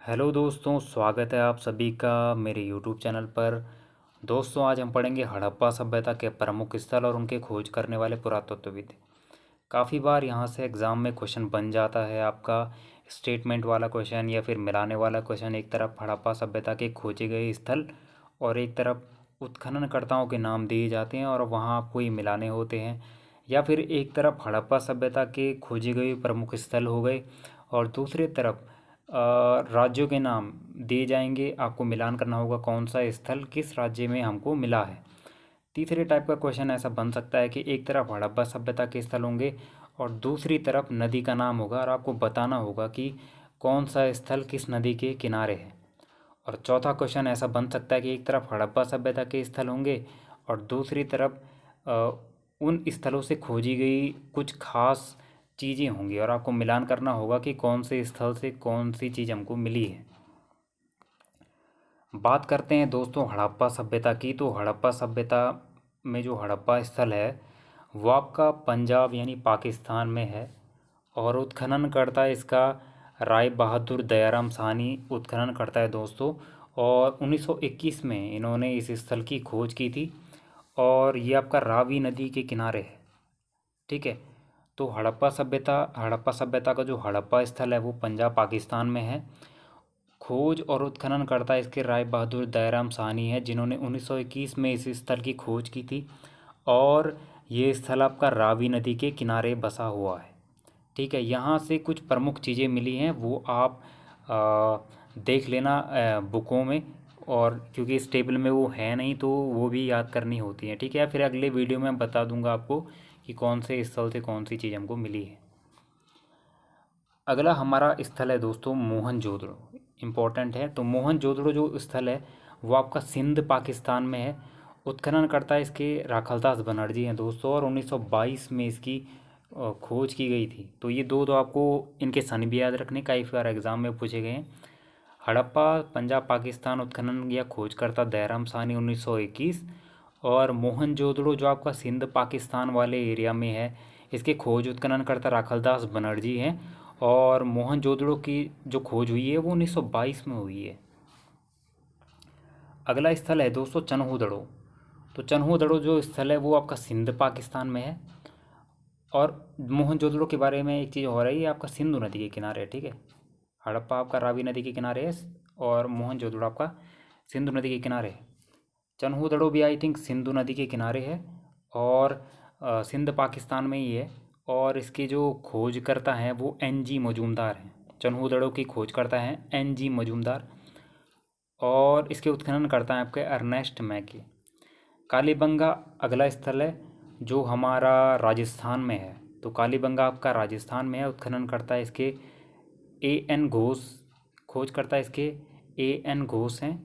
Hello दोस्तों, स्वागत है आप सभी का मेरे यूट्यूब चैनल पर। दोस्तों, आज हम पढ़ेंगे हड़प्पा सभ्यता के प्रमुख स्थल और उनके खोज करने वाले पुरातत्वविद। काफ़ी बार यहाँ से एग्ज़ाम में क्वेश्चन बन जाता है आपका स्टेटमेंट वाला क्वेश्चन या फिर मिलाने वाला क्वेश्चन। एक तरफ हड़प्पा सभ्यता के खोजे गए स्थल और एक तरफ उत्खननकर्ताओं के नाम दिए जाते हैं और वहाँ आपको ये मिलाने होते हैं। या फिर एक तरफ हड़प्पा सभ्यता के खोजे गए प्रमुख स्थल हो गए और दूसरी तरफ राज्यों के नाम दिए जाएंगे। आपको मिलान करना होगा कौन सा स्थल किस राज्य में हमको मिला है। तीसरे टाइप का क्वेश्चन ऐसा बन सकता है कि एक तरफ हड़प्पा सभ्यता के स्थल होंगे और दूसरी तरफ नदी का नाम होगा और आपको बताना होगा कि कौन सा स्थल किस नदी के किनारे है। और चौथा क्वेश्चन ऐसा बन सकता है कि एक तरफ हड़प्पा सभ्यता के स्थल होंगे और दूसरी तरफ उन स्थलों से खोजी गई कुछ खास चीज़ें होंगी और आपको मिलान करना होगा कि कौन से स्थल से कौन सी चीज़ हमको मिली है। बात करते हैं दोस्तों हड़प्पा सभ्यता की। तो हड़प्पा सभ्यता में जो हड़प्पा स्थल है वो आपका पंजाब यानी पाकिस्तान में है और उत्खनन करता है इसका राय बहादुर दयाराम साहनी उत्खनन करता है दोस्तों। और 1921 में इन्होंने इस स्थल की खोज की थी और ये आपका रावी नदी के किनारे है। ठीक है, तो हड़प्पा सभ्यता का जो हड़प्पा स्थल है वो पंजाब पाकिस्तान में है। खोज और उत्खनन करता इसके राय बहादुर दयाराम साहनी है जिन्होंने 1921 में इस स्थल की खोज की थी और ये स्थल आपका रावी नदी के किनारे बसा हुआ है। ठीक है, यहाँ से कुछ प्रमुख चीज़ें मिली हैं वो आप देख लेना बुकों में, और क्योंकि इस टेबल में वो है नहीं तो वो भी याद करनी होती है। ठीक है, फिर अगले वीडियो में बता दूंगा आपको कि कौन से स्थल से कौन सी चीज़ हमको मिली है। अगला हमारा स्थल है दोस्तों मोहनजोदड़ो। इम्पोर्टेंट है। तो मोहनजोदड़ो जो स्थल है वो आपका सिंध पाकिस्तान में है। उत्खनन करता है इसके राखलदास बनर्जी हैं दोस्तों और 1922 में इसकी खोज की गई थी। तो ये दो तो आपको इनके सन भी याद रखने, कई बार एग्जाम में पूछे गए हैं। हड़प्पा पंजाब पाकिस्तान उत्खनन या खोज करता दयाराम साहनी 1921 और मोहनजोदड़ो जो आपका सिंध पाकिस्तान वाले एरिया में है इसके खोज उत्खनन करता राखलदास बनर्जी हैं और मोहनजोदड़ो की जो खोज हुई है वो 1922 में हुई है। अगला स्थल है दोस्तों चन्हूदड़ो। तो चन्हूदड़ो जो स्थल है वो आपका सिंध पाकिस्तान में है और मोहनजोदड़ो के बारे में एक चीज़ हो रही है, आपका सिंधु नदी के किनारे है। ठीक है, हड़प्पा आपका रावी नदी के किनारे है और मोहनजोदड़ो आपका सिंधु नदी के किनारे है। चन्हूदड़ो भी आई थिंक सिंधु नदी के किनारे है और सिंध पाकिस्तान में ही है और इसके जो खोज करता हैं वो NG मजूमदार हैं। चन्हूदड़ो की खोज करता है NG मजूमदार और इसके उत्खनन करता है आपके अर्नेस्ट मैके। कालीबंगा अगला स्थल है जो हमारा राजस्थान में है। तो कालीबंगा आपका राजस्थान में है। उत्खनन करता है इसके AN घोष, खोज करता है इसके AN घोष हैं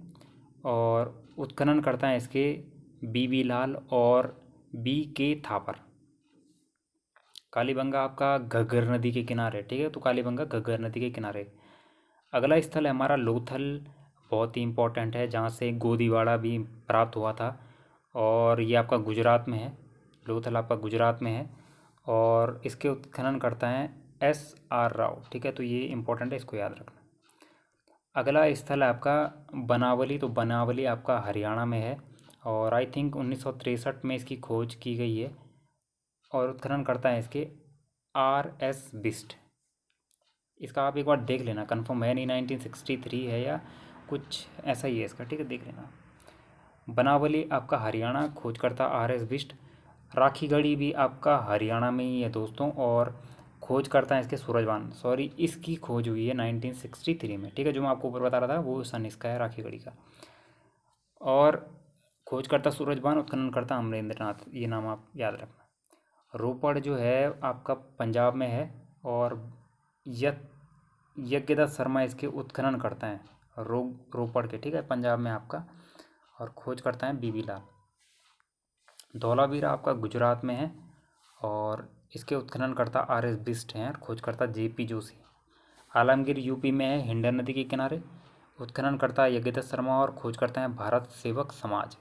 और उत्खनन करता है इसके BB लाल और BK थापर। कालीबंगा आपका घग्गर नदी के किनारे। ठीक है, तो कालीबंगा घग्गर नदी के किनारे। अगला स्थल है हमारा लोथल। बहुत ही इम्पोर्टेंट है, जहाँ से गोदीवाड़ा भी प्राप्त हुआ था और ये आपका गुजरात में है। लोथल आपका गुजरात में है और इसके उत्खनन करता है SR राव। ठीक है, तो ये इम्पोर्टेंट है, इसको याद रखना। अगला स्थल है आपका बनावली। तो बनावली आपका हरियाणा में है और आई थिंक 1963 में इसकी खोज की गई है और उत्खनन करता है इसके RS बिस्ट। इसका आप एक बार देख लेना, कंफर्म है नहीं 1963 है या कुछ ऐसा ही है इसका। ठीक है, देख लेना। बनावली आपका हरियाणा, खोज करता RS बिस्ट। राखीगढ़ी भी आपका हरियाणा में ही है दोस्तों और खोज करता है इसके सूरजवान। सॉरी, इसकी खोज हुई है 1963 में। ठीक है, जो मैं आपको ऊपर बता रहा था वो सन इसका है राखीगढ़ी का। और खोज करता सूरजवान, उत्खनन करता अमरेंद्र नाथ। ये नाम आप याद रखना। रोपड़ जो है आपका पंजाब में है और यज्ञदत्त शर्मा इसके उत्खनन करते हैं रोपड़ के। ठीक है, पंजाब में आपका, और खोज करता है BB लाल। धौलावीरा आपका गुजरात में है और इसके उत्खनन करता RS बिस्ट हैं और खोज करता JP जोशी। आलमगीर यूपी में है, हिंडन नदी के किनारे। उत्खनन करता है यज्ञदत्त शर्मा और खोज करता है भारत सेवक समाज।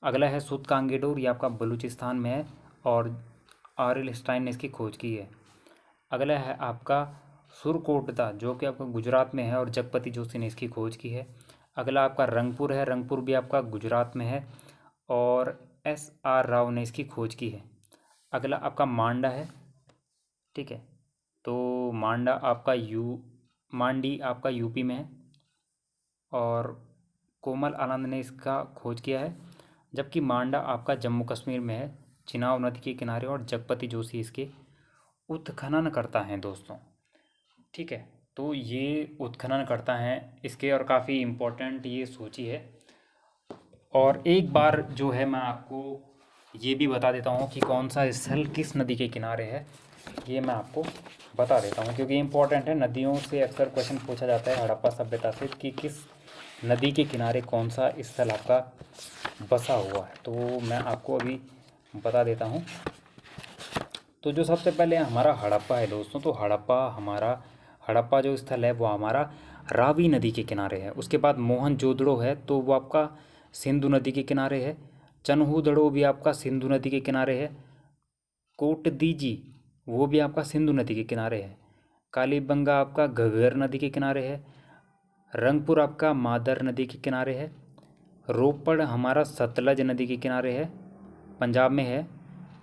अगला है सूतकांगेडोर, ये आपका बलूचिस्तान में है और RL स्टाइन ने इसकी खोज की है। अगला है आपका सुरकोटदा जो कि आपका गुजरात में है और जगपति जोशी ने इसकी खोज की है। अगला आपका रंगपुर है, रंगपुर भी आपका गुजरात में है और SR राव ने इसकी खोज की है। अगला आपका मांडा है, ठीक है, तो मांडी आपका यूपी में है और कोमल आनंद ने इसका खोज किया है। जबकि मांडा आपका जम्मू कश्मीर में है, चिनाब नदी के किनारे, और जगपति जोशी इसके उत्खनन करता है दोस्तों, ठीक है। तो ये उत्खनन करता है इसके, और काफ़ी इम्पोर्टेंट ये सूची है। और एक बार जो है मैं आपको ये भी बता देता हूँ कि कौन सा स्थल किस नदी के किनारे है, ये मैं आपको बता देता हूँ क्योंकि इम्पोर्टेंट है। नदियों से अक्सर क्वेश्चन पूछा जाता है हड़प्पा सभ्यता से कि किस नदी के किनारे कौन सा स्थल आपका बसा हुआ है, तो मैं आपको अभी बता देता हूँ। तो जो सबसे पहले हमारा हड़प्पा है दोस्तों, तो हड़प्पा जो स्थल है वो हमारा रावी नदी के किनारे है। उसके बाद मोहनजोदड़ो है, तो वो आपका सिंधु नदी के किनारे है। चन्हूदड़ो भी आपका सिंधु नदी के किनारे है। कोटदीजी वो भी आपका सिंधु नदी के किनारे है। कालीबंगा आपका घग्गर नदी के किनारे है। रंगपुर आपका मादर नदी के किनारे है। रोपड़ हमारा सतलज नदी के किनारे है, पंजाब में है।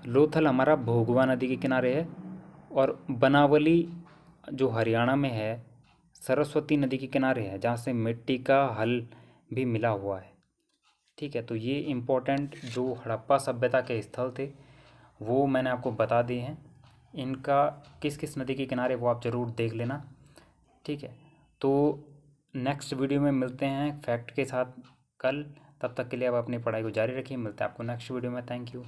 लोथल हमारा भोगवा नदी के किनारे है। और बनावली जो हरियाणा में है, सरस्वती नदी के किनारे है, जहाँ से मिट्टी का हल भी मिला हुआ है, ठीक है। तो ये इम्पोर्टेंट जो हड़प्पा सभ्यता के स्थल थे वो मैंने आपको बता दिए हैं। इनका किस किस नदी के किनारे वो आप ज़रूर देख लेना, ठीक है। तो नेक्स्ट वीडियो में मिलते हैं फैक्ट के साथ कल। तब तक के लिए आप अपनी पढ़ाई को जारी रखिए। मिलते हैं आपको नेक्स्ट वीडियो में। Thank you.